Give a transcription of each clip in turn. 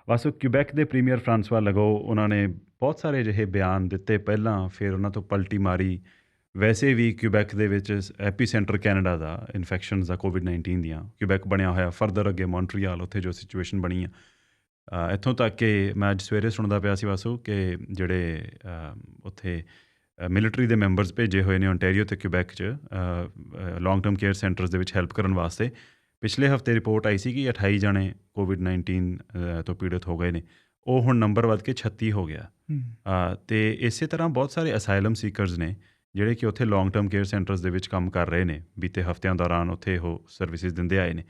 ਬਸ Quebec ਦੇ premier ਫਰਾਂਸਵਾ ਲਗੋ ਉਹਨਾਂ ਨੇ ਬਹੁਤ ਸਾਰੇ ਅਜਿਹੇ ਬਿਆਨ ਦਿੱਤੇ ਪਹਿਲਾਂ, ਫਿਰ ਉਹਨਾਂ ਤੋਂ ਪਲਟੀ ਮਾਰੀ। ਵੈਸੇ ਵੀ ਕਿਊਬੈਕ ਦੇ ਵਿੱਚ ਐਪੀ ਸੈਂਟਰ ਕੈਨੇਡਾ ਦਾ ਇਨਫੈਕਸ਼ਨਸ ਦਾ ਕੋਵਿਡ-19 ਦੀਆਂ। ਕਿਊਬੈਕ ਬਣਿਆ ਹੋਇਆ ਫਰਦਰ ਅੱਗੇ ਮੌਂਟਰੀਆਲ, ਉੱਥੇ ਜੋ ਸਿਚੁਏਸ਼ਨ ਬਣੀ ਆ। ਇੱਥੋਂ ਤੱਕ ਕਿ ਮੈਂ ਅੱਜ ਸਵੇਰੇ ਸੁਣਦਾ ਪਿਆ ਸੀ ਵਾਸੂ ਕਿ ਜਿਹੜੇ ਉੱਥੇ ਮਿਲਟਰੀ ਦੇ ਮੈਂਬਰਸ ਭੇਜੇ ਹੋਏ ਨੇ ਓਨਟਾਰੀਓ ਅਤੇ ਕਿਊਬੈਕ 'ਚ ਲੌਂਗ ਟਰਮ ਕੇਅਰ ਸੈਂਟਰਸ ਦੇ ਵਿੱਚ ਹੈਲਪ ਕਰਨ ਵਾਸਤੇ। ਪਿਛਲੇ ਹਫ਼ਤੇ ਰਿਪੋਰਟ ਆਈ ਸੀ ਕਿ 28 ਜਣੇ ਕੋਵਿਡ-19 ਤੋਂ ਪੀੜਤ ਹੋ ਗਏ ਨੇ। ਉਹ ਹੁਣ ਨੰਬਰ ਵੱਧ ਕੇ 36 ਹੋ ਗਿਆ। ਅਤੇ ਇਸੇ ਤਰ੍ਹਾਂ ਬਹੁਤ ਸਾਰੇ ਅਸਾਈਲਮ ਸੀਕਰਸ ਨੇ ਜਿਹੜੇ ਕਿ ਉੱਥੇ ਲੌਂਗ ਟਰਮ ਕੇਅਰ ਸੈਂਟਰਸ ਦੇ ਵਿੱਚ ਕੰਮ ਕਰ ਰਹੇ ਨੇ। ਬੀਤੇ ਹਫ਼ਤਿਆਂ ਦੌਰਾਨ ਉੱਥੇ ਉਹ ਸਰਵਿਸਿਜ਼ ਦਿੰਦੇ ਆਏ ਨੇ।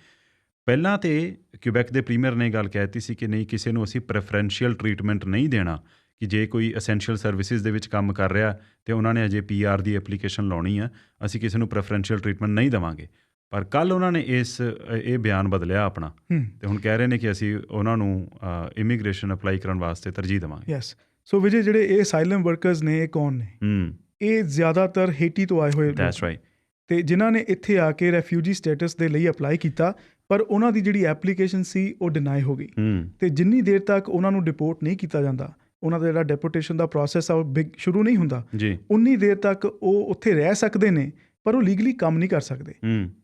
ਪਹਿਲਾਂ ਤਾਂ ਕਿਊਬੈਕ ਦੇ ਪ੍ਰੀਮੀਅਰ ਨੇ ਗੱਲ ਕਹਿ ਦਿੱਤੀ ਸੀ ਕਿ ਨਹੀਂ, ਕਿਸੇ ਨੂੰ ਅਸੀਂ ਪ੍ਰੈਫਰੈਂਸ਼ੀਅਲ ਟਰੀਟਮੈਂਟ ਨਹੀਂ ਦੇਣਾ, ਕਿ ਜੇ ਕੋਈ ਅਸੈਂਸ਼ੀਅਲ ਸਰਵਿਸਿਜ਼ ਦੇ ਵਿੱਚ ਕੰਮ ਕਰ ਰਿਹਾ ਅਤੇ ਉਹਨਾਂ ਨੇ ਅਜੇ PR ਦੀ ਐਪਲੀਕੇਸ਼ਨ ਲਾਉਣੀ ਆ, ਅਸੀਂ ਕਿਸੇ ਨੂੰ ਪ੍ਰੈਫਰੈਂਸ਼ੀਅਲ ਟਰੀਟਮੈਂਟ ਨਹੀਂ ਦੇਵਾਂਗੇ। ਪਰ ਕੱਲ੍ਹ ਉਹਨਾਂ ਨੇ ਇਹ ਬਿਆਨ ਬਦਲਿਆ ਆਪਣਾ, ਅਤੇ ਹੁਣ ਕਹਿ ਰਹੇ ਨੇ ਕਿ ਅਸੀਂ ਉਹਨਾਂ ਨੂੰ ਇਮੀਗ੍ਰੇਸ਼ਨ ਅਪਲਾਈ ਕਰਨ ਵਾਸਤੇ ਤਰਜੀਹ ਦੇਵਾਂਗੇ। ਯੈਸ। ਸੋ ਵਿਜੇ, ਜਿਹੜੇ ਇਹ ਅਸਾਈਲਮ ਵਰਕਰਸ ਨੇ, ਇਹ ਕੌਣ ਨੇ? ਇਹ ਜ਼ਿਆਦਾਤਰ ਹੇਟੀ ਤੋਂ ਆਏ ਹੋਏ ਦੈਟਸ ਰਾਈਟ, ਅਤੇ ਜਿਨ੍ਹਾਂ ਨੇ ਇੱਥੇ ਆ ਕੇ ਰੈਫਿਊਜੀ ਸਟੇਟਸ ਦੇ ਲਈ ਅਪਲਾਈ ਕੀਤਾ, ਪਰ ਉਹਨਾਂ ਦੀ ਜਿਹੜੀ ਐਪਲੀਕੇਸ਼ਨ ਸੀ ਉਹ ਡਿਨਾਈ ਹੋ ਗਈ। ਅਤੇ ਜਿੰਨੀ ਦੇਰ ਤੱਕ ਉਹਨਾਂ ਨੂੰ ਡਿਪੋਰਟ ਨਹੀਂ ਕੀਤਾ ਜਾਂਦਾ, ਉਹਨਾਂ ਦਾ ਜਿਹੜਾ ਡਿਪੋਰਟੇਸ਼ਨ ਦਾ ਪ੍ਰੋਸੈਸ ਆ ਉਹ ਸ਼ੁਰੂ ਨਹੀਂ ਹੁੰਦਾ ਜੀ, ਉਨੀ ਦੇਰ ਤੱਕ ਉਹ ਉੱਥੇ ਰਹਿ ਸਕਦੇ ਨੇ, ਪਰ ਉਹ ਲੀਗਲੀ ਕੰਮ ਨਹੀਂ ਕਰ ਸਕਦੇ।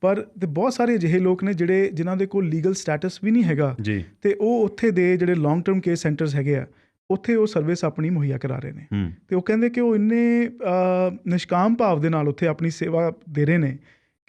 ਪਰ ਬਹੁਤ ਸਾਰੇ ਅਜਿਹੇ ਲੋਕ ਨੇ ਜਿਨ੍ਹਾਂ ਦੇ ਕੋਲ ਲੀਗਲ ਸਟੇਟਸ ਵੀ ਨਹੀਂ ਹੈਗਾ, ਅਤੇ ਉਹ ਉੱਥੇ ਦੇ ਜਿਹੜੇ ਲੌਂਗ ਟਰਮ ਕੇਅਰ ਸੈਂਟਰਸ ਹੈਗੇ ਆ, ਉੱਥੇ ਉਹ ਸਰਵਿਸ ਆਪਣੀ ਮੁਹੱਈਆ ਕਰਾ ਰਹੇ ਨੇ। ਅਤੇ ਉਹ ਕਹਿੰਦੇ ਕਿ ਉਹ ਇੰਨੇ ਨਿਸ਼ਕਾਮ ਭਾਵ ਦੇ ਨਾਲ ਉੱਥੇ ਆਪਣੀ ਸੇਵਾ ਦੇ ਰਹੇ ਨੇ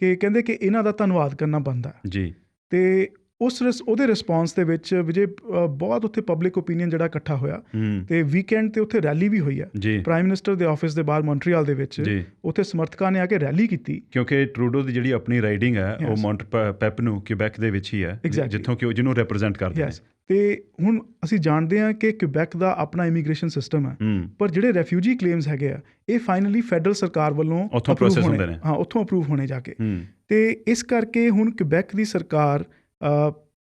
ਕਿ ਕਹਿੰਦੇ ਕਿ ਇਹਨਾਂ ਦਾ ਧੰਨਵਾਦ ਕਰਨਾ ਬਣਦਾ ਜੀ। ਅਤੇ ਉਹਦੇ ਰਿਸਪੌਂਸ ਦੇ ਵਿੱਚ ਵਿਜੇ ਬਹੁਤ ਉੱਥੇ ਪਬਲਿਕ ਓਪੀਨੀਅਨ ਜਿਹੜਾ ਇਕੱਠਾ ਹੋਇਆ, ਅਤੇ ਵੀਕਐਂਡ 'ਤੇ ਉੱਥੇ ਰੈਲੀ ਵੀ ਹੋਈ ਆ ਪ੍ਰਾਈਮ ਮਿਨਿਸਟਰ ਦੇ ਆਫਿਸ ਦੇ ਬਾਹਰ ਮੌਂਟਰੀਆਲ ਦੇ ਵਿੱਚ। ਉੱਥੇ ਸਮਰਥਕਾਂ ਨੇ ਆ ਕੇ ਰੈਲੀ ਕੀਤੀ, ਕਿਉਂਕਿ ਟਰੂਡੋ ਦੀ ਜਿਹੜੀ ਆਪਣੀ ਰਾਈਡਿੰਗ ਹੈ ਉਹ ਮਾਊਂਟ ਪੈਪਨੂ ਕਿਊਬੈਕ ਦੇ ਵਿੱਚ ਹੀ ਹੈ, ਜਿੱਥੋਂ ਕਿ ਜਿਹਨੂੰ ਰਿਪਰੈਜ਼ੈਂਟ ਕਰਦੇ ਨੇ। ਅਤੇ ਹੁਣ ਅਸੀਂ ਜਾਣਦੇ ਹਾਂ ਕਿ ਕਿਊਬੈਕ ਦਾ ਆਪਣਾ ਇਮੀਗ੍ਰੇਸ਼ਨ ਸਿਸਟਮ ਹੈ, ਪਰ ਜਿਹੜੇ ਰੈਫਿਊਜੀ ਕਲੇਮਸ ਹੈਗੇ ਆ, ਇਹ ਫਾਈਨਲੀ ਫੈਡਰਲ ਸਰਕਾਰ ਵੱਲੋਂ ਉੱਥੋਂ ਪ੍ਰੋਸੈਸ ਹੁੰਦੇ ਨੇ। ਉੱਥੋਂ ਅਪਰੂਵ ਹੋਣੇ ਜਾ ਕੇ। ਅਤੇ ਇਸ ਕਰਕੇ ਹੁਣ ਕਿਊਬੈਕ ਦੀ ਸਰਕਾਰ,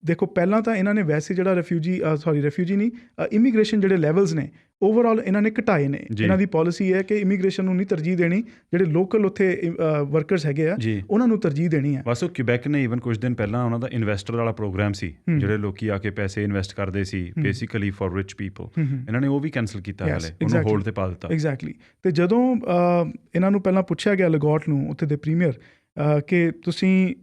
ਦੇਖੋ ਪਹਿਲਾਂ ਤਾਂ ਇਹਨਾਂ ਨੇ ਵੈਸੇ ਜਿਹੜਾ ਰੈਫਿਊਜੀ ਨਹੀਂ, ਇਮੀਗ੍ਰੇਸ਼ਨ ਜਿਹੜੇ ਲੈਵਲਸ ਨੇ ਓਵਰਆਲ ਇਹਨਾਂ ਨੇ ਘਟਾਏ ਨੇ। ਇਹਨਾਂ ਦੀ ਪੋਲਿਸੀ ਹੈ ਕਿ ਇਮੀਗ੍ਰੇਸ਼ਨ ਨੂੰ ਨਹੀਂ ਤਰਜੀਹ ਦੇਣੀ, ਜਿਹੜੇ ਲੋਕਲ ਉੱਥੇ ਵਰਕਰਸ ਹੈਗੇ ਆ ਉਹਨਾਂ ਨੂੰ ਤਰਜੀਹ ਦੇਣੀ ਹੈ। ਬਸ ਉਹ ਕਿਊਬੈਕ ਨੇ ਈਵਨ ਕੁਝ ਦਿਨ ਪਹਿਲਾਂ ਉਹਨਾਂ ਦਾ ਇਨਵੈਸਟਰ ਵਾਲਾ ਪ੍ਰੋਗਰਾਮ ਸੀ, ਜਿਹੜੇ ਲੋਕੀ ਆ ਕੇ ਪੈਸੇ ਇਨਵੈਸਟ ਕਰਦੇ ਸੀ ਬੇਸਿਕਲੀ ਫॉर ਰਿਚ ਪੀਪਲ, ਇਹਨਾਂ ਨੇ ਉਹ ਵੀ ਕੈਂਸਲ ਕੀਤਾ, ਹਾਲੇ ਉਹਨੂੰ ਹੋਲਡ 'ਤੇ ਪਾ ਦਿੱਤਾ। ਐਗਜ਼ੈਕਟਲੀ। ਅਤੇ ਜਦੋਂ ਇਹਨਾਂ ਨੂੰ ਪਹਿਲਾਂ ਪੁੱਛਿਆ ਗਿਆ ਲਗੌਟ ਨੂੰ, ਉੱਥੇ ਦੇ ਪ੍ਰੀਮੀਅਰ, ਕਿ ਤੁਸੀਂ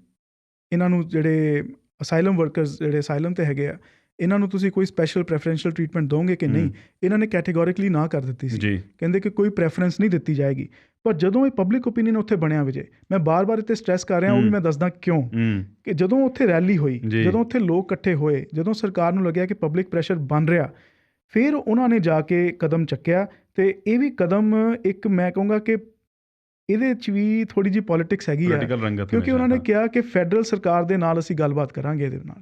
ਇਹਨਾਂ ਨੂੰ ਜਿਹੜੇ ਅਸਾਈਲਮ ਵਰਕਰਸ ਜਿਹੜੇ ਅਸਾਈਲਮ 'ਤੇ ਹੈਗੇ ਆ, ਇਹਨਾਂ ਨੂੰ ਤੁਸੀਂ ਕੋਈ ਸਪੈਸ਼ਲ ਪ੍ਰੈਫਰੈਂਸ਼ੀਅਲ ਟਰੀਟਮੈਂਟ ਦੋਗੇ ਕਿ ਨਹੀਂ, ਇਹਨਾਂ ਨੇ ਕੈਟੇਗੋਰਿਕਲੀ ਨਾ ਕਰ ਦਿੱਤੀ ਸੀ। ਕਹਿੰਦੇ ਕਿ ਕੋਈ ਪ੍ਰੈਫਰੈਂਸ ਨਹੀਂ ਦਿੱਤੀ ਜਾਏਗੀ। ਪਰ ਜਦੋਂ ਇਹ ਪਬਲਿਕ ਓਪੀਨੀਅਨ ਉੱਥੇ ਬਣਿਆ ਵਿਜੇ, ਮੈਂ ਬਾਰ-ਬਾਰ ਇੱਥੇ ਸਟ੍ਰੈਸ ਕਰ ਰਿਹਾ, ਉਹ ਵੀ ਮੈਂ ਦੱਸਦਾ ਕਿਉਂ। ਕਿ ਜਦੋਂ ਉੱਥੇ ਰੈਲੀ ਹੋਈ, ਜਦੋਂ ਉੱਥੇ ਲੋਕ ਇਕੱਠੇ ਹੋਏ, ਜਦੋਂ ਸਰਕਾਰ ਨੂੰ ਲੱਗਿਆ ਕਿ ਪਬਲਿਕ ਪ੍ਰੈਸ਼ਰ ਬਣ ਰਿਹਾ, ਫਿਰ ਉਹਨਾਂ ਨੇ ਜਾ ਕੇ ਕਦਮ ਚੱਕਿਆ। ਅਤੇ ਇਹ ਵੀ ਕਦਮ ਇੱਕ, ਮੈਂ ਕਹੂੰਗਾ ਕਿ ਇਹਦੇ ਵਿੱਚ ਵੀ ਥੋੜ੍ਹੀ ਜਿਹੀ ਪੋਲੀਟਿਕਸ ਹੈਗੀ ਆ, ਕਿਉਂਕਿ ਉਹਨਾਂ ਨੇ ਕਿਹਾ ਕਿ ਫੈਡਰਲ ਸਰਕਾਰ ਦੇ ਨਾਲ ਅਸੀਂ ਗੱਲਬਾਤ ਕਰਾਂਗੇ ਇਹਦੇ ਨਾਲ।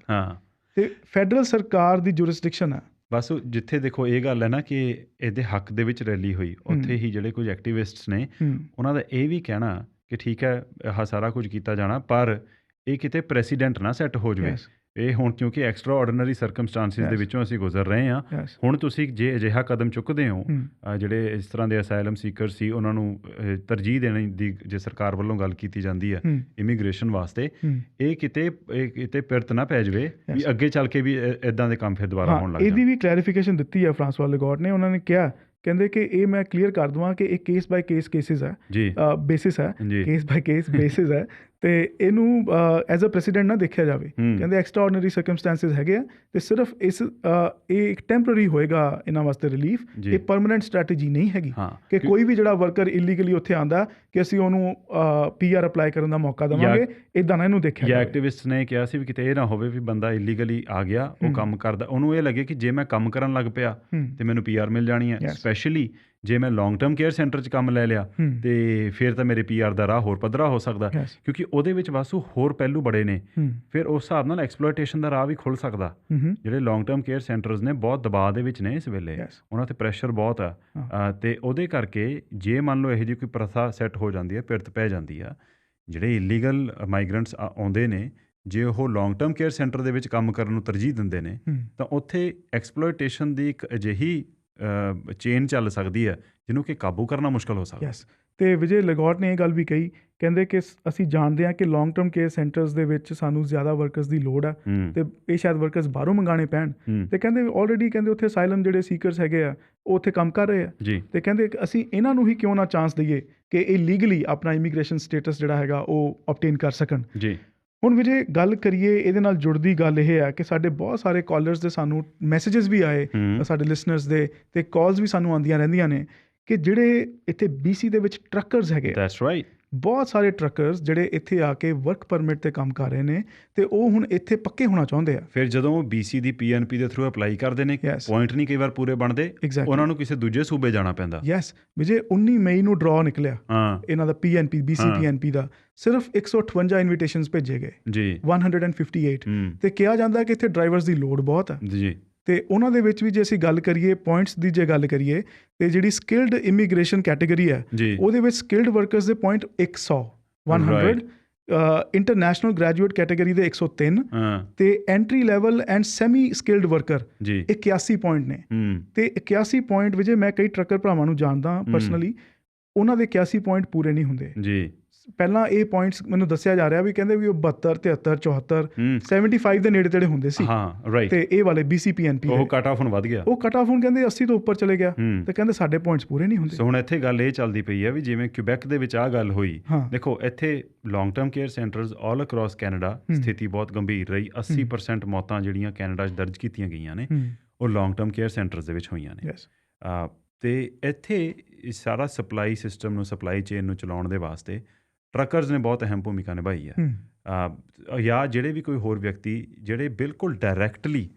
ਅਤੇ ਫੈਡਰਲ ਸਰਕਾਰ ਦੀ ਜੁਰਿਸਡਿਕਸ਼ਨ ਹੈ। ਬਸ ਜਿੱਥੇ ਦੇਖੋ ਇਹ ਗੱਲ ਹੈ ਨਾ ਕਿ ਇਹਦੇ ਹੱਕ ਦੇ ਵਿੱਚ ਰੈਲੀ ਹੋਈ, ਉੱਥੇ ਹੀ ਜਿਹੜੇ ਕੁਝ ਐਕਟੀਵਿਸਟਸ ਨੇ ਉਹਨਾਂ ਦਾ ਇਹ ਵੀ ਕਹਿਣਾ ਕਿ ਠੀਕ ਹੈ, ਆਹ ਸਾਰਾ ਕੁਝ ਕੀਤਾ ਜਾਣਾ, ਪਰ ਇਹ ਕਿਤੇ ਪ੍ਰੈਸੀਡੈਂਟ ਨਾ ਸੈੱਟ ਹੋ ਜਾਵੇ। ਇਹ ਹੁਣ ਕਿਉਂਕਿ ਐਕਸਟਰਾ ਆਰਡੀਨਰੀ ਸਰਕਮਸਟਾਂਸਿਸ ਦੇ ਵਿੱਚੋਂ ਅਸੀਂ ਗੁਜ਼ਰ ਰਹੇ ਹਾਂ, ਹੁਣ ਤੁਸੀਂ ਜੇ ਅਜਿਹਾ ਕਦਮ ਚੁੱਕਦੇ ਹੋ, ਜਿਹੜੇ ਇਸ ਤਰ੍ਹਾਂ ਦੇ ਅਸਾਈਲਮ ਸੀਕਰ ਸੀ ਉਹਨਾਂ ਨੂੰ ਤਰਜੀਹ ਦੇਣ ਦੀ ਜੇ ਸਰਕਾਰ ਵੱਲੋਂ ਗੱਲ ਕੀਤੀ ਜਾਂਦੀ ਹੈ ਇਮੀਗ੍ਰੇਸ਼ਨ ਵਾਸਤੇ, ਇਹ ਕਿਤੇ ਪਿਰਤ ਨਾ ਪੈ ਜਾਵੇ ਵੀ ਅੱਗੇ ਚੱਲ ਕੇ ਵੀ ਇੱਦਾਂ ਦੇ ਕੰਮ ਫਿਰ ਦੁਬਾਰਾ ਹੋਣ ਲੱਗ ਜਾਣ। ਇਹਦੀ ਵੀ ਕਲੈਰੀਫਿਕੇਸ਼ਨ ਦਿੱਤੀ ਹੈ ਫਰਾਂਸਵਾ ਲਗੌਟ ਨੇ। ਉਹਨਾਂ ਨੇ ਕਿਹਾ, ਕਹਿੰਦੇ ਕਿ ਇਹ ਮੈਂ ਕਲੀਅਰ ਕਰ ਦੇਵਾਂ ਕਿ ਇਹ ਕੇਸ ਬਾਈ ਕੇਸ ਕੇਸਿਸ ਹੈ, ਬੇਸਿਸ ਹੈ, ਕੇਸ ਬਾਈ ਕੇਸ ਬੇਸਿਸ ਹੈ, ਅਤੇ ਇਹਨੂੰ ਐਜ਼ ਅ ਪ੍ਰੈਸੀਡੈਂਟ ਨਾ ਦੇਖਿਆ ਜਾਵੇ। ਕਹਿੰਦੇ ਐਕਸਟਰਾ ਆਰਡੀਨਰੀ ਸਰਕਮਸਟੈਂਸਿਸ ਹੈਗੇ ਆ, ਅਤੇ ਸਿਰਫ ਇਹ ਇੱਕ ਟੈਂਪਰਰੀ ਹੋਏਗਾ ਇਹਨਾਂ ਵਾਸਤੇ ਰਿਲੀਫ, ਇਹ ਪਰਮਾਨੈਂਟ ਸਟ੍ਰੈਟਜੀ ਨਹੀਂ ਹੈਗੀ ਕਿ ਕੋਈ ਵੀ ਜਿਹੜਾ ਵਰਕਰ ਇਲੀਗਲੀ ਉੱਥੇ ਆਉਂਦਾ ਕਿ ਅਸੀਂ ਉਹਨੂੰ PR ਅਪਲਾਈ ਕਰਨ ਦਾ ਮੌਕਾ ਦੇਵਾਂਗੇ, ਇੱਦਾਂ ਨਾ ਇਹਨੂੰ ਦੇਖਿਆ ਜਾਵੇ। ਐਕਟਿਵਿਸਟ ਨੇ ਕਿਹਾ ਸੀ ਵੀ ਕਿਤੇ ਇਹ ਨਾ ਹੋਵੇ ਵੀ ਬੰਦਾ ਇਲੀਗਲੀ ਆ ਗਿਆ, ਉਹ ਕੰਮ ਕਰਦਾ, ਉਹਨੂੰ ਇਹ ਲੱਗੇ ਕਿ ਜੇ ਮੈਂ ਕੰਮ ਕਰਨ ਲੱਗ ਪਿਆ ਅਤੇ ਮੈਨੂੰ PR ਮਿਲ ਜਾਣੀ ਹੈ। ਸਪੈਸ਼ਲੀ ਜੇ ਮੈਂ ਲੌਂਗ ਟਰਮ ਕੇਅਰ ਸੈਂਟਰ 'ਚ ਕੰਮ ਲੈ ਲਿਆ ਅਤੇ ਫਿਰ ਤਾਂ ਮੇਰੇ PR ਦਾ ਰਾਹ ਹੋਰ ਪੱਧਰਾ ਹੋ ਸਕਦਾ, ਕਿਉਂਕਿ ਉਹਦੇ ਵਿੱਚ ਵਾਸੂ ਹੋਰ ਪਹਿਲੂ ਬੜੇ ਨੇ। ਫਿਰ ਉਸ ਹਿਸਾਬ ਨਾਲ ਐਕਸਪਲੋਇਟੇਸ਼ਨ ਦਾ ਰਾਹ ਵੀ ਖੁੱਲ੍ਹ ਸਕਦਾ। ਜਿਹੜੇ ਲੌਂਗ ਟਰਮ ਕੇਅਰ ਸੈਂਟਰਸ ਨੇ ਬਹੁਤ ਦਬਾਅ ਦੇ ਵਿੱਚ ਨੇ ਇਸ ਵੇਲੇ, ਉਹਨਾਂ 'ਤੇ ਪ੍ਰੈਸ਼ਰ ਬਹੁਤ ਆ, ਅਤੇ ਉਹਦੇ ਕਰਕੇ ਜੇ ਮੰਨ ਲਓ ਇਹੋ ਜਿਹੀ ਕੋਈ ਪ੍ਰਥਾ ਸੈੱਟ ਹੋ ਜਾਂਦੀ ਹੈ, ਪਿਰਤ ਪੈ ਜਾਂਦੀ ਆ, ਜਿਹੜੇ ਇਲੀਗਲ ਮਾਈਗਰੈਂਟਸ ਆਉਂਦੇ ਨੇ, ਜੇ ਉਹ ਲੌਂਗ ਟਰਮ ਕੇਅਰ ਸੈਂਟਰ ਦੇ ਵਿੱਚ ਕੰਮ ਕਰਨ ਨੂੰ ਤਰਜੀਹ ਦਿੰਦੇ ਨੇ, ਤਾਂ ਉੱਥੇ ਐਕਸਪਲੋਇਟੇਸ਼ਨ ਦੀ ਇੱਕ ਅਜਿਹੀ ਚੇਨ ਚੱਲ ਸਕਦੀ ਹੈ ਜਿਹਨੂੰ ਕਿ ਕਾਬੂ ਕਰਨਾ ਮੁਸ਼ਕਲ ਹੋ ਸਕਦਾ। ਤੇ ਵਿਜੇ ਲਗੌਟ ਨੇ ਇਹ ਗੱਲ ਵੀ ਕਹੀ, ਕਹਿੰਦੇ ਕਿ ਅਸੀਂ ਜਾਣਦੇ ਹਾਂ ਕਿ ਲੌਂਗ ਟਰਮ ਕੇਅਰ ਸੈਂਟਰਸ ਦੇ ਵਿੱਚ ਸਾਨੂੰ ਜ਼ਿਆਦਾ ਵਰਕਰਸ ਦੀ ਲੋੜ ਆ ਤੇ ਇਹ ਸ਼ਾਇਦ ਵਰਕਰਸ ਬਾਹਰੋਂ ਮੰਗਾਣੇ ਪੈਣ। ਤੇ ਕਹਿੰਦੇ ਆਲਰੇਡੀ ਕਹਿੰਦੇ ਉੱਥੇ ਅਸਾਈਲਮ ਜਿਹੜੇ ਸੀਕਰਸ ਹੈਗੇ ਆ ਉਹ ਉੱਥੇ ਕੰਮ ਕਰ ਰਹੇ ਆ ਤੇ ਕਹਿੰਦੇ ਕਿ ਅਸੀਂ ਇਹਨਾਂ ਨੂੰ ਹੀ ਕਿਉਂ ਨਾ ਚਾਂਸ ਦਈਏ ਕਿ ਇਹ ਲੀਗਲੀ ਆਪਣਾ ਇਮੀਗ੍ਰੇਸ਼ਨ ਸਟੇਟਸ ਜਿਹੜਾ ਹੈਗਾ ਉਹ ਆਬਟੇਨ ਕਰ ਸਕਣ। ਹੁਣ ਵਿਜੇ ਗੱਲ ਕਰੀਏ ਇਹਦੇ ਨਾਲ ਜੁੜਦੀ ਗੱਲ ਇਹ ਹੈ ਕਿ ਸਾਡੇ ਬਹੁਤ ਸਾਰੇ ਕਾਲਰਸ ਦੇ ਸਾਨੂੰ ਮੈਸੇजेस ਵੀ ਆਏ ਸਾਡੇ ਲਿਸਨਰਸ ਦੇ ਤੇ ਕਾਲਸ ਵੀ ਸਾਨੂੰ ਆਉਂਦੀਆਂ ਰਹਿੰਦੀਆਂ ਨੇ ਕਿ ਜਿਹੜੇ ਇੱਥੇ BC ਦੇ ਵਿੱਚ ਟਰੱਕਰਸ ਹੈਗੇ, ਦੈਟਸ ਰਾਈਟ, ਬਹੁਤ ਸਾਰੇ ਟਰੱਕਰਸ ਜਿਹੜੇ ਇੱਥੇ ਆ ਕੇ ਵਰਕ ਪਰਮਿਟ ਤੇ ਕੰਮ ਕਰ ਰਹੇ ਨੇ ਤੇ ਉਹ ਹੁਣ ਇੱਥੇ ਪੱਕੇ ਹੋਣਾ ਚਾਹੁੰਦੇ ਆ। ਫਿਰ ਜਦੋਂ ਉਹ BC ਦੀ PNP ਦੇ ਥਰੂ ਅਪਲਾਈ ਕਰਦੇ ਨੇ, ਪੁਆਇੰਟ ਨਹੀਂ ਕਈ ਵਾਰ ਪੂਰੇ ਬਣਦੇ, ਉਹਨਾਂ ਨੂੰ ਕਿਸੇ ਦੂਜੇ ਸੂਬੇ ਜਾਣਾ ਪੈਂਦਾ। ਯੈਸ ਵਿਜੇ 19 ਮਈ ਨੂੰ ਡਰਾਅ ਨਿਕਲਿਆ ਇਹਨਾਂ ਦਾ BC PNP ਦਾ, ਸਿਰਫ 158 ਇਨਵੀਟੇਸ਼ਨਸ ਭੇਜੇ ਗਏ ਜੀ, 158 ਤੇ ਕਿਹਾ ਜਾਂਦਾ ਕਿ ਇੱਥੇ ਡਰਾਈਵਰਸ ਦੀ ਲੋੜ ਬਹੁਤ ਹੈ ਜੀ। ਤੇ ਉਹਨਾਂ ਦੇ ਵਿੱਚ ਵੀ ਜੇ ਅਸੀਂ ਗੱਲ ਕਰੀਏ ਪੁਆਇੰਟਸ ਦੀ, ਜੇ ਗੱਲ ਕਰੀਏ ਤੇ ਜਿਹੜੀ ਸਕਿਲਡ ਇਮੀਗ੍ਰੇਸ਼ਨ ਕੈਟੇਗਰੀ ਹੈ ਉਹਦੇ ਵਿੱਚ ਸਕਿਲਡ ਵਰਕਰਸ ਦੇ ਪੁਆਇੰਟ 100 ਇੰਟਰਨੈਸ਼ਨਲ ਗ੍ਰੈਜੂਏਟ ਕੈਟੇਗਰੀ ਦੇ 103 ਤੇ entry level and semi skilled worker 81 point ਨੇ। ਤੇ 81 ਪੁਆਇੰਟ ਵਿਜੇ ਮੈਂ ਕਈ ਟਰੱਕਰ ਭਰਾਵਾਂ ਨੂੰ ਜਾਣਦਾ ਪਰਸਨਲੀ, ਉਹਨਾਂ ਦੇ 81 ਪੁਆਇੰਟ ਪੂਰੇ ਨਹੀਂ ਹੁੰਦੇ ਜੀ। ਪਹਿਲਾਂ ਇਹ ਪੁਆਇੰਟਸ ਮੈਨੂੰ ਦੱਸਿਆ ਜਾ ਰਿਹਾ ਵੀ ਕਹਿੰਦੇ ਵੀ ਉਹ 72 73 74 75 ਦੇ ਨੇੜੇ ਤੇੜੇ ਹੁੰਦੇ ਸੀ ਤੇ ਇਹ ਵਾਲੇ BC PNP ਉਹ ਕੱਟ ਆਫ ਹੁਣ ਵੱਧ ਗਿਆ, ਉਹ ਕੱਟ ਆਫ ਹੁਣ ਕਹਿੰਦੇ 80 ਤੋਂ ਉੱਪਰ ਚਲੇ ਗਿਆ ਤੇ ਕਹਿੰਦੇ ਸਾਡੇ ਪੁਆਇੰਟਸ ਪੂਰੇ ਨਹੀਂ ਹੁੰਦੇ। ਸੋ ਹੁਣ ਇੱਥੇ ਗੱਲ ਇਹ ਚੱਲਦੀ ਪਈ ਹੈ ਵੀ ਜਿਵੇਂ ਕਿਊਬੈਕ ਦੇ ਵਿੱਚ ਆਹ ਗੱਲ ਹੋਈ, ਦੇਖੋ ਇੱਥੇ ਲੌਂਗ ਟਰਮ ਕੇਅਰ ਸੈਂਟਰਸ ਆਲ ਅਕ੍ਰੋਸ ਕੈਨੇਡਾ ਸਥਿਤੀ ਬਹੁਤ ਗੰਭੀਰ ਰਹੀ। 80% ਮੌਤਾਂ ਜਿਹੜੀਆਂ ਕੈਨੇਡਾ 'ਚ ਦਰਜ ਕੀਤੀਆਂ ਗਈਆਂ ਨੇ ਉਹ ਲੌਂਗ ਟਰਮ ਕੇਅਰ ਸੈਂਟਰਸ ਦੇ ਵਿੱਚ ਹੋਈਆਂ ਨੇ। ਤੇ ਇੱਥੇ ਸਾਰਾ ਸਪਲਾਈ ਸਿਸਟਮ ਨੂੰ, ਸਪਲਾਈ ਚੇਨ ਨੂੰ ਚਲਾਉਣ ਦੇ ਵਾਸਤੇ ਟਰੱਕਰਸ ਨੇ ਬਹੁਤ ਅਹਿਮ ਭੂਮਿਕਾ ਨਿਭਾਈ ਹੈ। ਜਾਂ ਜਿਹੜੇ ਵੀ ਕੋਈ ਹੋਰ ਵਿਅਕਤੀ ਜਿਹੜੇ ਬਿਲਕੁਲ ਡਾਇਰੈਕਟਲੀ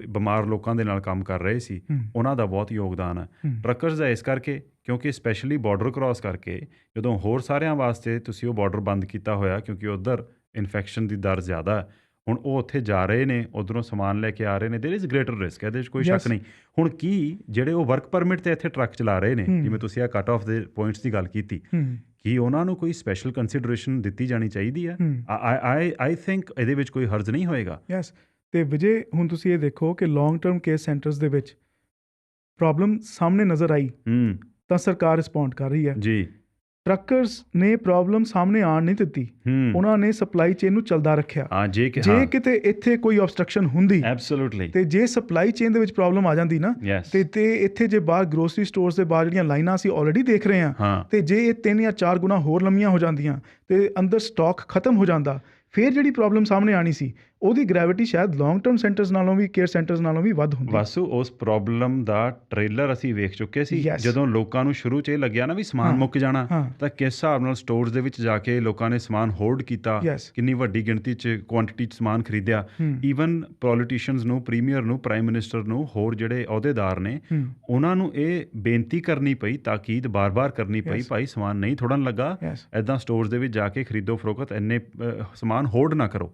ਬਿਮਾਰ ਲੋਕਾਂ ਦੇ ਨਾਲ ਕੰਮ ਕਰ ਰਹੇ ਸੀ, ਉਹਨਾਂ ਦਾ ਬਹੁਤ ਯੋਗਦਾਨ ਹੈ ਟਰੱਕਰਸ ਦਾ, ਇਸ ਕਰਕੇ ਕਿਉਂਕਿ ਸਪੈਸ਼ਲੀ ਬਾਰਡਰ ਕ੍ਰਾਸ ਕਰਕੇ ਜਦੋਂ ਹੋਰ ਸਾਰਿਆਂ ਵਾਸਤੇ ਤੁਸੀਂ ਉਹ ਬਾਰਡਰ ਬੰਦ ਕੀਤਾ ਹੋਇਆ ਕਿਉਂਕਿ ਉੱਧਰ ਇਨਫੈਕਸ਼ਨ ਦੀ ਦਰ ਜ਼ਿਆਦਾ ਹੈ, ਹੁਣ ਉਹ ਉੱਥੇ ਜਾ ਰਹੇ ਨੇ, ਉੱਧਰੋਂ ਸਮਾਨ ਲੈ ਕੇ ਆ ਰਹੇ ਨੇ, ਦੇयर ਇਜ਼ ਗ੍ਰੇਟਰ ਰਿਸਕ, ਇਹਦੇ 'ਚ ਕੋਈ ਸ਼ੱਕ ਨਹੀਂ। ਹੁਣ ਕੀ ਜਿਹੜੇ ਉਹ ਵਰਕ ਪਰਮਿਟ 'ਤੇ ਇੱਥੇ ਟਰੱਕ ਚਲਾ ਰਹੇ ਨੇ, ਜਿਵੇਂ ਤੁਸੀਂ ਆ ਕੱਟ ਆਫ ਦੇ ਪੁਆਇੰਟਸ ਦੀ ਗੱਲ ਕੀਤੀ, ਕੀ ਉਹਨਾਂ ਨੂੰ ਕੋਈ ਸਪੈਸ਼ਲ ਕੰਸੀਡਰੇਸ਼ਨ ਦਿੱਤੀ ਜਾਣੀ ਚਾਹੀਦੀ ਹੈ? ਆਈ ਥਿੰਕ ਇਹਦੇ ਵਿੱਚ ਕੋਈ ਹਰਜ ਨਹੀਂ ਹੋਏਗਾ। ਯੈਸ, ਤੇ ਵਿਜੇ ਹੁਣ ਤੁਸੀਂ ਇਹ ਦੇਖੋ ਕਿ ਲੌਂਗ ਟਰਮ ਕੇਅਰ ਸੈਂਟਰਸ ਦੇ ਵਿੱਚ ਪ੍ਰੋਬਲਮ ਸਾਹਮਣੇ ਨਜ਼ਰ ਆਈ ਤਾਂ ਸਰਕਾਰ ਰਿਸਪੌਂਡ ਕਰ ਰਹੀ ਹੈ ਜੀ। ਟਰੱਕਰਸ ਨੇ ਪ੍ਰੋਬਲਮ ਸਾਹਮਣੇ ਆਉਣ ਨਹੀਂ ਦਿੱਤੀ, ਉਹਨਾਂ ਨੇ ਸਪਲਾਈ ਚੇਨ ਨੂੰ ਚੱਲਦਾ ਰੱਖਿਆ। ਜੇ ਕਿਤੇ ਇੱਥੇ ਕੋਈ ਆਬਸਟਰਕਸ਼ਨ ਹੁੰਦੀ ਐਬਸੋਲੂਟਲੀ, ਤੇ ਜੇ ਸਪਲਾਈ ਚੇਨ ਦੇ ਵਿੱਚ ਪ੍ਰੋਬਲਮ ਆ ਜਾਂਦੀ ਨਾ ਤੇ ਇੱਥੇ ਜੇ ਬਾਹਰ ਗਰੋਸਰੀ ਸਟੋਰਸ ਦੇ ਬਾਹਰ ਜਿਹੜੀਆਂ ਲਾਈਨਾਂ ਅਸੀਂ ਆਲਰੇਡੀ ਦੇਖ ਰਹੇ ਹਾਂ, ਤੇ ਜੇ ਇਹ 3 ਜਾਂ 4 ਗੁਣਾ ਹੋਰ ਲੰਮੀਆਂ ਹੋ ਜਾਂਦੀਆਂ ਤੇ ਅੰਦਰ ਸਟਾਕ ਖਤਮ ਹੋ ਜਾਂਦਾ, ਫਿਰ ਜਿਹੜੀ ਪ੍ਰੋਬਲਮ ਸਾਹਮਣੇ ਆਣੀ ਸੀ ਉਹਦੀ ਗ੍ਰੈਵਿਟੀ ਸ਼ਾਇਦ ਲੌਂਗ ਟਰਮ ਸੈਂਟਰਸ ਨਾਲੋਂ ਵੀ, ਕੇਅਰ ਸੈਂਟਰਸ ਨਾਲੋਂ ਵੀ ਵੱਧ ਹੁੰਦੀ। ਵਾਸੂ, ਉਸ ਪ੍ਰੋਬਲਮ ਦਾ ਟ੍ਰੇਲਰ ਅਸੀਂ ਵੇਖ ਚੁੱਕੇ ਸੀ। ਜਦੋਂ ਲੋਕਾਂ ਨੂੰ ਸ਼ੁਰੂ 'ਚ ਇਹ ਲੱਗਿਆ ਨਾ ਵੀ ਸਮਾਨ ਮੁੱਕ ਜਾਣਾ, ਤਾਂ ਕਿਸ ਹਿਸਾਬ ਨਾਲ ਸਟੋਰਸ ਦੇ ਵਿੱਚ ਜਾ ਕੇ ਲੋਕਾਂ ਨੇ ਸਮਾਨ ਹੋਲਡ ਕੀਤਾ, ਕਿੰਨੀ ਵੱਡੀ ਗਿਣਤੀ 'ਚ ਕੁਆਂਟਿਟੀ 'ਚ ਸਮਾਨ ਖਰੀਦਿਆ। ਈਵਨ ਪੋਲੀਟੀਸ਼ੀਅਨਸ ਨੂੰ, ਪ੍ਰੀਮੀਅਰ ਨੂੰ, ਪ੍ਰਾਈਮ ਮਿਨਿਸਟਰ ਨੂੰ, ਹੋਰ ਜਿਹੜੇ ਅਹੁਦੇਦਾਰ ਨੇ, ਉਹਨਾਂ ਨੂੰ ਇਹ ਬੇਨਤੀ ਕਰਨੀ ਪਈ, ਤਾਕੀਦ ਬਾਰ-ਬਾਰ ਕਰਨੀ ਪਈ, ਭਾਈ ਸਮਾਨ ਨਹੀਂ ਥੋੜ੍ਹਨ ਲੱਗਾ, ਇੱਦਾਂ ਸਟੋਰਸ ਦੇ ਵਿੱਚ ਜਾ ਕੇ ਖਰੀਦੋ ਫਰੋਖਤ, ਇੰਨੇ ਸਮਾਨ ਹੋਲਡ ਨਾ ਕਰੋ।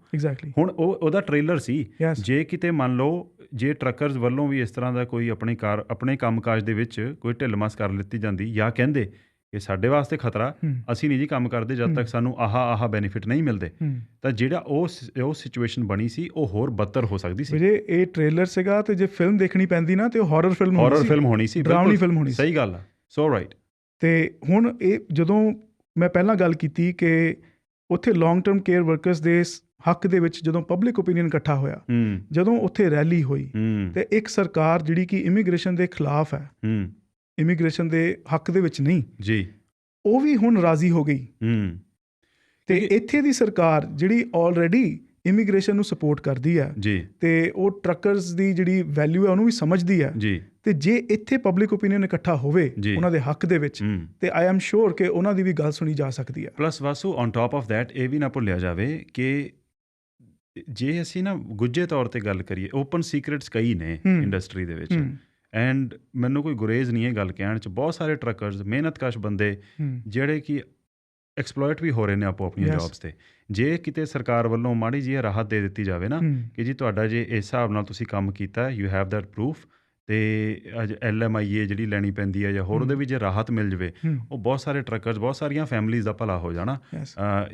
ਹੁਣ ਉਹਦਾ ਟ੍ਰੇਲਰ ਸੀ। ਜੇ ਕਿਤੇ ਮੰਨ ਲਓ ਜੇ ਟਰੱਕਰਸ ਵੱਲੋਂ ਵੀ ਇਸ ਤਰ੍ਹਾਂ ਦਾ ਕੋਈ ਆਪਣੇ ਕੰਮਕਾਜ ਦੇ ਵਿੱਚ ਕੋਈ ਢਿੱਲ-ਮੱਸ ਕਰ ਲਿੱਤੀ ਜਾਂਦੀ, ਜਾਂ ਕਹਿੰਦੇ ਕਿ ਸਾਡੇ ਵਾਸਤੇ ਖਤਰਾ, ਅਸੀਂ ਨਹੀਂ ਜੀ ਕੰਮ ਕਰਦੇ ਜਦ ਤੱਕ ਸਾਨੂੰ ਆਹ ਬੈਨੀਫਿਟ ਨਹੀਂ ਮਿਲਦੇ, ਤਾਂ ਜਿਹੜਾ ਉਹ ਸਿਚੁਏਸ਼ਨ ਬਣੀ ਸੀ ਉਹ ਹੋਰ ਬੱਤਰ ਹੋ ਸਕਦੀ ਸੀ। ਜੇ ਇਹ ਟ੍ਰੇਲਰ ਸੀਗਾ ਤੇ ਜੇ ਫਿਲਮ ਦੇਖਣੀ ਪੈਂਦੀ ਨਾ ਤੇ ਉਹ ਹਾਰਰ ਫਿਲਮ ਹੋਣੀ ਸੀ, ਡਰਾਵਣੀ ਫਿਲਮ ਹੋਣੀ ਸੀ। ਸਹੀ ਗੱਲ ਆ, ਸੋ ਰਾਈਟ। ਤੇ ਹੁਣ ਇਹ ਜਦੋਂ ਮੈਂ ਪਹਿਲਾਂ ਗੱਲ ਕੀਤੀ ਕਿ ਉੱਥੇ ਲੌਂਗ ਟਰਮ ਕੇਅਰ ਵਰਕਰਸ ਦੇ ਹੱਕ ਦੇ ਵਿੱਚ ਜਦੋਂ ਪਬਲਿਕ ਓਪੀਨੀਅਨ ਇਕੱਠਾ ਹੋਇਆ, ਜਦੋਂ ਉੱਥੇ ਰੈਲੀ ਹੋਈ ਤੇ ਇੱਕ ਸਰਕਾਰ ਜਿਹੜੀ ਕਿ ਇਮੀਗ੍ਰੇਸ਼ਨ ਦੇ ਖਿਲਾਫ ਹੈ, ਇਮੀਗ੍ਰੇਸ਼ਨ ਦੇ ਹੱਕ ਦੇ ਵਿੱਚ ਨਹੀਂ ਜੀ, ਉਹ ਵੀ ਹੁਣ ਰਾਜ਼ੀ ਹੋ ਗਈ। ਤੇ ਇੱਥੇ ਦੀ ਸਰਕਾਰ ਜਿਹੜੀ ਆਲਰੇਡੀ ਇਮੀਗ੍ਰੇਸ਼ਨ ਨੂੰ ਸਪੋਰਟ ਕਰਦੀ ਹੈ ਤੇ ਉਹ ਟਰੱਕਰਸ ਦੀ ਜਿਹੜੀ ਵੈਲਿਊ ਹੈ ਉਹਨੂੰ ਵੀ ਸਮਝਦੀ ਹੈ, ਤੇ ਜੇ ਇੱਥੇ ਪਬਲਿਕ ਓਪੀਨੀਅਨ ਇਕੱਠਾ ਹੋਵੇ ਉਹਨਾਂ ਦੇ ਹੱਕ ਦੇ ਵਿੱਚ, ਤੇ ਆਈ ਐਮ ਸ਼ੋਰ ਕਿ ਉਹਨਾਂ ਦੀ ਵੀ ਗੱਲ ਸੁਣੀ ਜਾ ਸਕਦੀ ਹੈ। Plus Vasu, on top of that ਇਹ ਵੀ ਨਾ ਭੁੱਲਿਆ ਜਾਵੇ ਕਿ ਜੇ ਅਸੀਂ ਨਾ ਗੁੱਝੇ ਤੌਰ 'ਤੇ ਗੱਲ ਕਰੀਏ, ਓਪਨ ਸੀਕਰੇਟਸ ਕਈ ਨੇ ਇੰਡਸਟਰੀ ਦੇ ਵਿੱਚ, ਐਂਡ ਮੈਨੂੰ ਕੋਈ ਗੁਰੇਜ਼ ਨਹੀਂ ਇਹ ਗੱਲ ਕਹਿਣ 'ਚ, ਬਹੁਤ ਸਾਰੇ ਟਰੱਕਰਸ, ਮਿਹਨਤਕਸ਼ ਬੰਦੇ ਜਿਹੜੇ ਕਿ ਐਕਸਪਲੋਇਟ ਵੀ ਹੋ ਰਹੇ ਨੇ ਆਪੋ ਆਪਣੀਆਂ ਜੌਬਸ 'ਤੇ। ਜੇ ਕਿਤੇ ਸਰਕਾਰ ਵੱਲੋਂ ਮਾੜੀ ਜਿਹੀ ਰਾਹਤ ਦੇ ਦਿੱਤੀ ਜਾਵੇ ਨਾ ਕਿ ਜੀ ਤੁਹਾਡਾ ਜੇ ਇਸ ਹਿਸਾਬ ਨਾਲ ਤੁਸੀਂ ਕੰਮ ਕੀਤਾ, ਯੂ ਹੈਵ ਦੈਟ ਪ੍ਰੂਫ, ਤੇ LMIA ਜਿਹੜੀ ਲੈਣੀ ਪੈਂਦੀ ਹੈ ਜਾਂ ਹੋਰ ਉਹਦੇ ਵੀ ਜੇ ਰਾਹਤ ਮਿਲ ਜਾਵੇ, ਉਹ ਬਹੁਤ ਸਾਰੇ ਟਰੱਕਰਸ, ਬਹੁਤ ਸਾਰੀਆਂ ਫੈਮਲੀਜ਼ ਦਾ ਭਲਾ ਹੋ ਜਾਣਾ,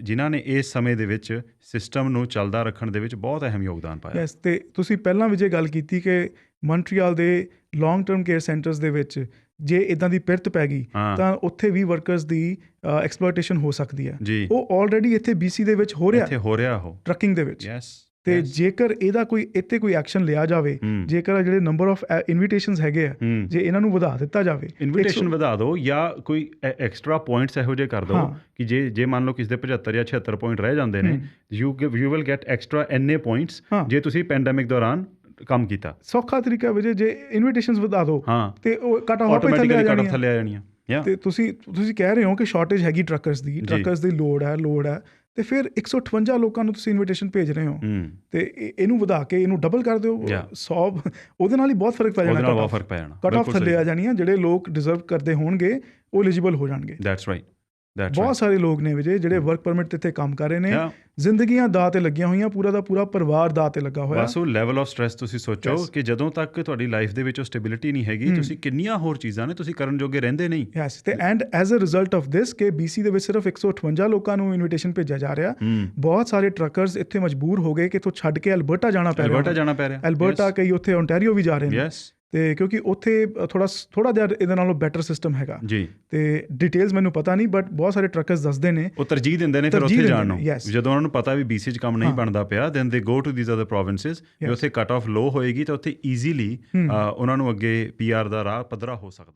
ਜਿਨ੍ਹਾਂ ਨੇ ਇਸ ਸਮੇਂ ਦੇ ਵਿੱਚ ਸਿਸਟਮ ਨੂੰ ਚੱਲਦਾ ਰੱਖਣ ਦੇ ਵਿੱਚ ਬਹੁਤ ਅਹਿਮ ਯੋਗਦਾਨ ਪਾਇਆ। ਤੇ ਤੁਸੀਂ ਪਹਿਲਾਂ ਵੀ ਜੇ ਗੱਲ ਕੀਤੀ ਕਿ ਮੌਂਟਰੀਅਲ ਦੇ ਲੌਂਗ ਟਰਮ ਕੇਅਰ ਸੈਂਟਰਸ ਦੇ ਵਿੱਚ ਜੇ ਇਦਾਂ ਦੀ ਪਿਰਤ ਪੈ ਗਈ ਹਾਂ ਤਾਂ ਉੱਥੇ ਵੀ ਵਰਕਰਸ ਦੀ ਐਕਸਪਲੋਇਟੇਸ਼ਨ ਹੋ ਸਕਦੀ ਹੈ। ਜੀ ਉਹ ਆਲਰੇਡੀ ਇੱਥੇ BC ਦੇ ਵਿੱਚ ਹੋ ਰਿਹਾ ਇੱਥੇ ਹੋ ਰਿਹਾ ਉਹ ਟਰੱਕਿੰਗ ਦੇ ਵਿੱਚ। ਯੈਸ ਤੇ ਜੇਕਰ ਇਹਦਾ ਕੋਈ ਇੱਥੇ ਕੋਈ ਐਕਸ਼ਨ ਲਿਆ ਜਾਵੇ, ਜੇਕਰ ਜਿਹੜੇ ਨੰਬਰ ਆਫ ਇਨਵੀਟੇਸ਼ਨਸ ਹੈਗੇ ਆ ਜੇ ਇਹਨਾਂ ਨੂੰ ਵਧਾ ਦਿੱਤਾ ਜਾਵੇ, ਇਨਵੀਟੇਸ਼ਨ ਵਧਾ ਦਿਓ ਜਾਂ ਕੋਈ ਐਕਸਟਰਾ ਪੁਆਇੰਟਸ ਇਹੋ ਜਿਹੇ ਕਰ ਦਿਓ ਕਿ ਜੇ ਮੰਨ ਲਓ ਕਿਸੇ ਦੇ 75 ਜਾਂ 76 ਪੁਆਇੰਟ ਰਹਿ ਜਾਂਦੇ ਨੇ, ਯੂ ਵਿਲ ਗੈਟ ਐਕਸਟਰਾ ਇੰਨੇ ਪੁਆਇੰਟਸ ਜੇ ਤੁਸੀਂ ਪੈਂਡੈਮਿਕ ਦੌਰਾਨ ਕੰਮ ਕੀਤਾ। ਸੌਖਾ ਤਰੀਕਾ ਵਜੇ ਜੇ ਇਨਵੀਟੇਸ਼ਨਸ ਵਧਾ ਦਿਓ ਤੇ ਉਹ ਕੱਟ ਆਫ ਥੱਲੇ ਆ ਜਾਣੀਆਂ। ਤੇ ਤੁਸੀਂ ਕਹਿ ਰਹੇ ਹੋ ਕਿ ਸ਼ਾਰਟੇਜ ਹੈਗੀ ਟਰੱਕਰਸ ਦੀ ਲੋੜ ਹੈ ਤੇ ਫਿਰ 158 ਲੋਕਾਂ ਨੂੰ ਤੁਸੀਂ ਇਨਵੀਟੇਸ਼ਨ ਭੇਜ ਰਹੇ ਹੋ ਤੇ ਇਹਨੂੰ ਵਧਾ ਕੇ ਇਹਨੂੰ ਡਬਲ ਕਰ ਦਿਓ 100, ਉਹਦੇ ਨਾਲ ਹੀ ਬਹੁਤ ਫਰਕ ਪੈ ਜਾਣਾ। ਕੱਟ ਆਫ ਥੱਲੇ ਆ ਜਾਣੀਆਂ, ਜਿਹੜੇ ਲੋਕ ਡਿਜ਼ਰਵ ਕਰਦੇ ਹੋਣਗੇ ਉਹ ਐਲੀਜੀਬਲ ਹੋ ਜਾਣਗੇ। That's right. ਬਹੁਤ ਸਾਰੇ ਲੋਕ ਨੇ ਜਿਹੜੇ ਵਰਕ ਪਰਮਿਟ ਤੇ ਇੱਥੇ ਕੰਮ ਕਰ ਰਹੇ ਨੇ, ਜ਼ਿੰਦਗੀਆਂ ਦਾਅ ਤੇ ਲੱਗੀਆਂ ਹੋਈਆਂ, ਪੂਰਾ ਦਾ ਪੂਰਾ ਪਰਿਵਾਰ ਦਾਅ ਤੇ ਲੱਗਾ ਹੋਇਆ। ਬਸ ਉਹ ਲੈਵਲ ਆਫ ਸਟ੍ਰੈਸ ਤੁਸੀਂ ਸੋਚੋ ਕਿ ਜਦੋਂ ਤੱਕ ਤੁਹਾਡੀ ਲਾਈਫ ਦੇ ਵਿੱਚ ਉਹ ਸਟੇਬਿਲਿਟੀ ਨਹੀਂ ਹੈਗੀ, ਤੁਸੀਂ ਕਿੰਨੀਆਂ ਹੋਰ ਚੀਜ਼ਾਂ ਨੇ ਤੁਸੀਂ ਕਰਨ ਜੋਗੇ ਰਹਿੰਦੇ ਨਹੀਂ। ਯੈਸ, ਤੇ and as a result of this ਕਿ BC ਦੇ ਵਿੱਚ ਸਿਰਫ 158 ਲੋਕਾਂ ਨੂੰ ਇਨਵੀਟੇਸ਼ਨ ਭੇਜਿਆ ਜਾ ਰਿਹਾ। ਬਹੁਤ ਸਾਰੇ ਟਰੱਕਰਸ ਇੱਥੇ ਮਜਬੂਰ ਹੋ ਗਏ ਕਿ ਇੱਥੋਂ ਛੱਡ ਕੇ ਅਲਬਰਟਾ ਜਾਣਾ ਪੈ ਰਿਹਾ। ਅਲਬਰਟਾ ਕਈ ਉੱਥੇ ਓਨਟਾਰੀਓ ਵੀ ਜਾ ਰਹੇ ਨੇ ਤੇ ਕਿਉਂਕਿ ਉੱਥੇ ਥੋੜਾ ਜਿਹਾ ਇਹਦੇ ਨਾਲੋਂ ਬੈਟਰ ਸਿਸਟਮ ਹੈਗਾ ਜੀ। ਤੇ ਡਿਟੇਲਸ ਮੈਨੂੰ ਪਤਾ ਨਹੀਂ, ਬਟ ਬਹੁਤ ਸਾਰੇ ਟਰੱਕਰਸ ਦੱਸਦੇ ਨੇ ਉਹ ਤਰਜੀਹ ਦਿੰਦੇ ਨੇ ਫਿਰ ਉੱਥੇ ਜਾਣ ਨੂੰ। ਜਦੋਂ ਉਹਨਾਂ ਨੂੰ ਪਤਾ ਵੀ BC 'ਚ ਕੰਮ ਨਹੀਂ ਬਣਦਾ ਪਿਆ, then they go to these other provinces. ਜੇ ਉੱਥੇ ਕੱਟ ਆਫ ਲੋ ਹੋਏਗੀ ਤਾਂ ਉੱਥੇ ਈਜ਼ੀਲੀ ਉਹਨਾਂ ਨੂੰ ਅੱਗੇ PR ਦਾ ਰਾਹ ਪੱਧਰਾ ਹੋ ਸਕਦਾ।